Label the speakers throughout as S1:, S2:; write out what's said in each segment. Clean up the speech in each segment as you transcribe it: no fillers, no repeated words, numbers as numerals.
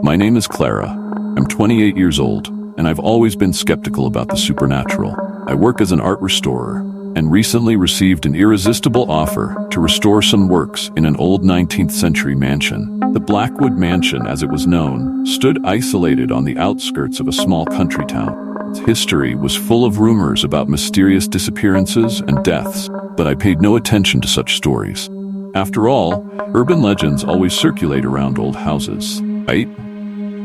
S1: My name is Clara. I'm 28 years old, and I've always been skeptical about the supernatural. I work as an art restorer, and recently received an irresistible offer to restore some works in an old 19th century mansion. The Blackwood mansion, as it was known, stood isolated on the outskirts of a small country town. Its history was full of rumors about mysterious disappearances and deaths, but I paid no attention to such stories. After all, urban legends always circulate around old houses, right?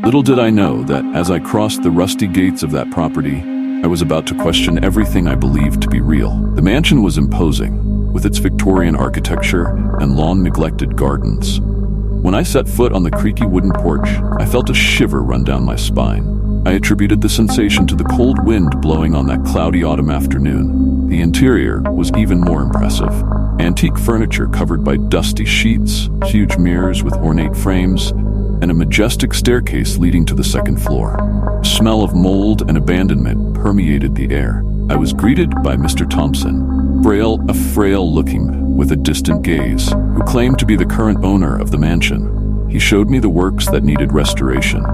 S1: Little did I know that as I crossed the rusty gates of that property, I was about to question everything I believed to be real. The mansion was imposing, with its Victorian architecture and long-neglected gardens. When I set foot on the creaky wooden porch, I felt a shiver run down my spine. I attributed the sensation to the cold wind blowing on that cloudy autumn afternoon. The interior was even more impressive. Antique furniture covered by dusty sheets, huge mirrors with ornate frames, and a majestic staircase leading to the second floor. A smell of mold and abandonment permeated the air. I was greeted by Mr. Thompson, frail-looking with a distant gaze, who claimed to be the current owner of the mansion. He showed me the works that needed restoration.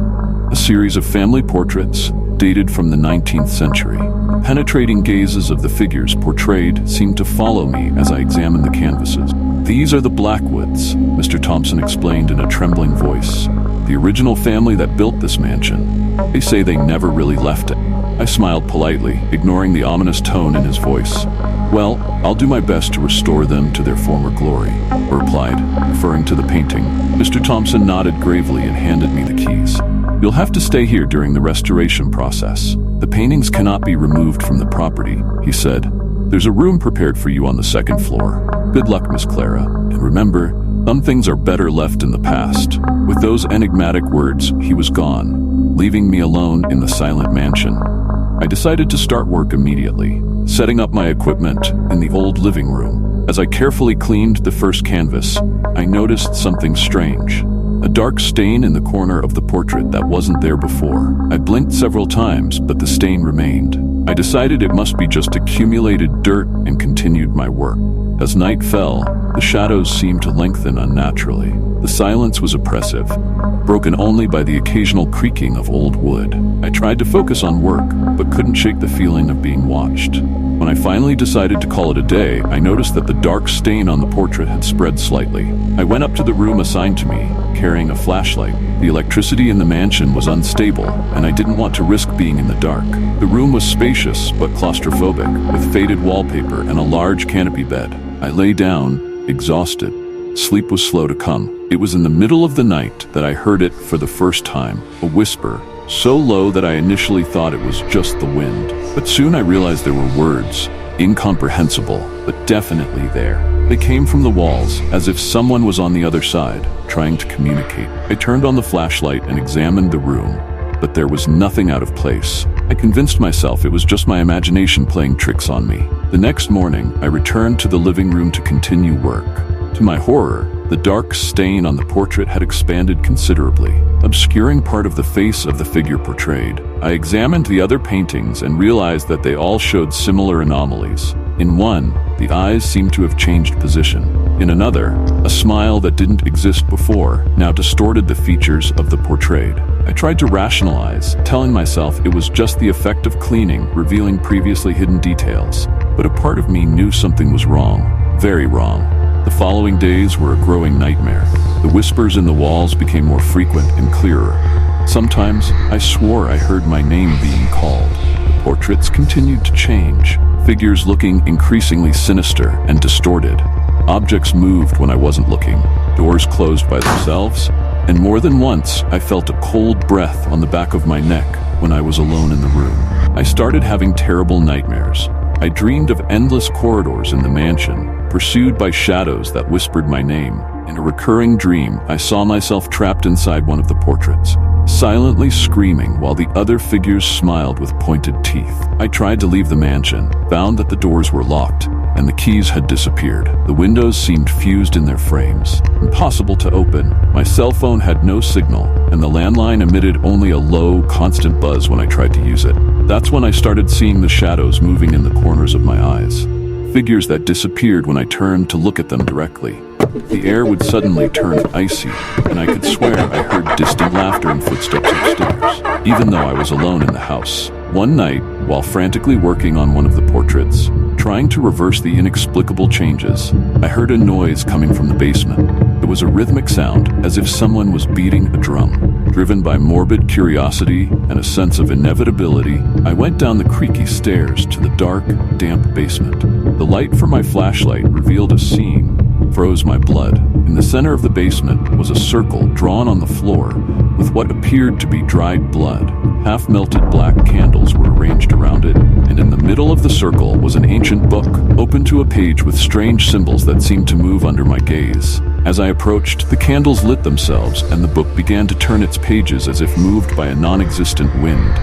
S1: A series of family portraits dated from the 19th century. The penetrating gazes of the figures portrayed seemed to follow me as I examined the canvases. "These are the Blackwoods," Mr. Thompson explained in a trembling voice. "The original family that built this mansion. They say they never really left it." I smiled politely, ignoring the ominous tone in his voice. "Well, I'll do my best to restore them to their former glory," I replied, referring to the painting. Mr. Thompson nodded gravely and handed me the keys. "You'll have to stay here during the restoration process. The paintings cannot be removed from the property," he said. "There's a room prepared for you on the second floor. Good luck, Miss Clara. And remember, some things are better left in the past." With those enigmatic words, he was gone, leaving me alone in the silent mansion. I decided to start work immediately, setting up my equipment in the old living room. As I carefully cleaned the first canvas, I noticed something strange. A dark stain in the corner of the portrait that wasn't there before. I blinked several times, but the stain remained. I decided it must be just accumulated dirt and continued my work. As night fell, the shadows seemed to lengthen unnaturally. The silence was oppressive, broken only by the occasional creaking of old wood. I tried to focus on work, but couldn't shake the feeling of being watched. When I finally decided to call it a day, I noticed that the dark stain on the portrait had spread slightly. I went up to the room assigned to me, carrying a flashlight. The electricity in the mansion was unstable, and I didn't want to risk being in the dark. The room was spacious but claustrophobic, with faded wallpaper and a large canopy bed. I lay down, exhausted. Sleep was slow to come. It was in the middle of the night that I heard it for the first time, a whisper, so low that I initially thought it was just the wind. But soon I realized there were words, incomprehensible, but definitely there. They came from the walls, as if someone was on the other side, trying to communicate. I turned on the flashlight and examined the room, but there was nothing out of place. I convinced myself it was just my imagination playing tricks on me. The next morning, I returned to the living room to continue work. To my horror, the dark stain on the portrait had expanded considerably, obscuring part of the face of the figure portrayed. I examined the other paintings and realized that they all showed similar anomalies. In one, the eyes seemed to have changed position. In another, a smile that didn't exist before now distorted the features of the portrayed. I tried to rationalize, telling myself it was just the effect of cleaning, revealing previously hidden details. But a part of me knew something was wrong, very wrong. The following days were a growing nightmare. The whispers in the walls became more frequent and clearer. Sometimes I swore I heard my name being called. The portraits continued to change, figures looking increasingly sinister and distorted. Objects moved when I wasn't looking, doors closed by themselves, and more than once I felt a cold breath on the back of my neck when I was alone in the room. I started having terrible nightmares. I dreamed of endless corridors in the mansion, pursued by shadows that whispered my name. In a recurring dream, I saw myself trapped inside one of the portraits, silently screaming while the other figures smiled with pointed teeth. I tried to leave the mansion, found that the doors were locked, and the keys had disappeared. The windows seemed fused in their frames, impossible to open. My cell phone had no signal, and the landline emitted only a low, constant buzz when I tried to use it. That's when I started seeing the shadows moving in the corners of my eyes. Figures that disappeared when I turned to look at them directly. The air would suddenly turn icy, and I could swear I heard distant laughter and footsteps upstairs, even though I was alone in the house. One night, while frantically working on one of the portraits, trying to reverse the inexplicable changes, I heard a noise coming from the basement. It was a rhythmic sound, as if someone was beating a drum. Driven by morbid curiosity and a sense of inevitability, I went down the creaky stairs to the dark, damp basement. The light from my flashlight revealed a scene froze my blood. In the center of the basement was a circle drawn on the floor with what appeared to be dried blood. Half-melted black candles were arranged around it, and in the middle of the circle was an ancient book, open to a page with strange symbols that seemed to move under my gaze. As I approached, the candles lit themselves, and the book began to turn its pages as if moved by a non-existent wind.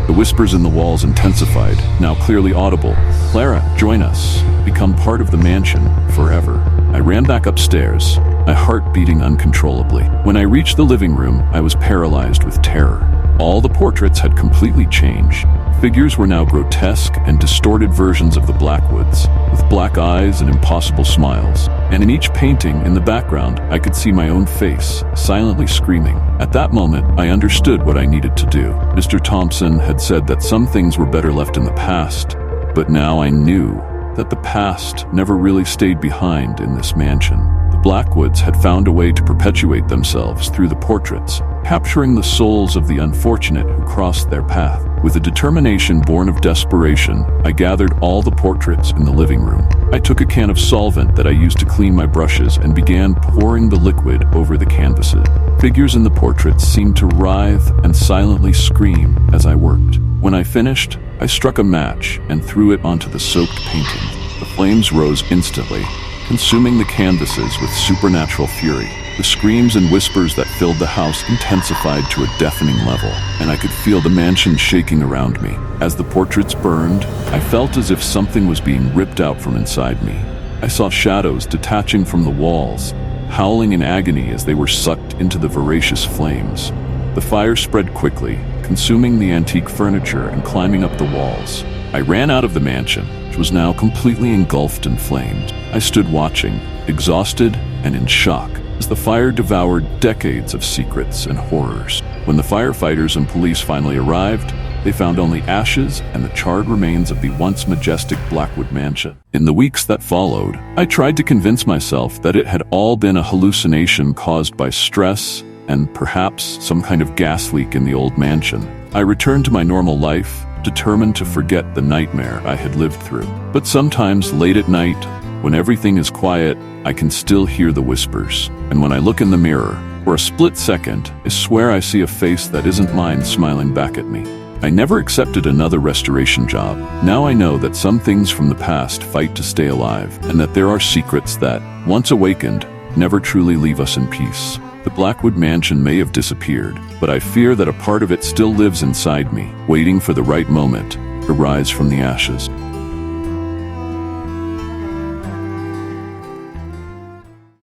S1: The whispers in the walls intensified, now clearly audible. "Clara, join us. Become part of the mansion forever." I ran back upstairs, my heart beating uncontrollably. When I reached the living room, I was paralyzed with terror. All the portraits had completely changed. Figures were now grotesque and distorted versions of the Blackwoods, with black eyes and impossible smiles. And in each painting, in the background, I could see my own face, silently screaming. At that moment, I understood what I needed to do. Mr. Thompson had said that some things were better left in the past, but now I knew that the past never really stayed behind in this mansion. The Blackwoods had found a way to perpetuate themselves through the portraits, capturing the souls of the unfortunate who crossed their path. With a determination born of desperation, I gathered all the portraits in the living room. I took a can of solvent that I used to clean my brushes and began pouring the liquid over the canvases. Figures in the portraits seemed to writhe and silently scream as I worked. When I finished, I struck a match and threw it onto the soaked painting. The flames rose instantly, consuming the canvases with supernatural fury. The screams and whispers that filled the house intensified to a deafening level, and I could feel the mansion shaking around me. As the portraits burned, I felt as if something was being ripped out from inside me. I saw shadows detaching from the walls, howling in agony as they were sucked into the voracious flames. The fire spread quickly, consuming the antique furniture and climbing up the walls. I ran out of the mansion, which was now completely engulfed in flames. I stood watching, exhausted and in shock, as the fire devoured decades of secrets and horrors. When the firefighters and police finally arrived, they found only ashes and the charred remains of the once majestic Blackwood mansion. In the weeks that followed, I tried to convince myself that it had all been a hallucination caused by stress and perhaps some kind of gas leak in the old mansion. I returned to my normal life, determined to forget the nightmare I had lived through. But sometimes late at night, when everything is quiet, I can still hear the whispers. And when I look in the mirror, for a split second, I swear I see a face that isn't mine smiling back at me. I never accepted another restoration job. Now I know that some things from the past fight to stay alive, and that there are secrets that, once awakened, never truly leave us in peace. The Blackwood mansion may have disappeared, but I fear that a part of it still lives inside me, waiting for the right moment to rise from the ashes.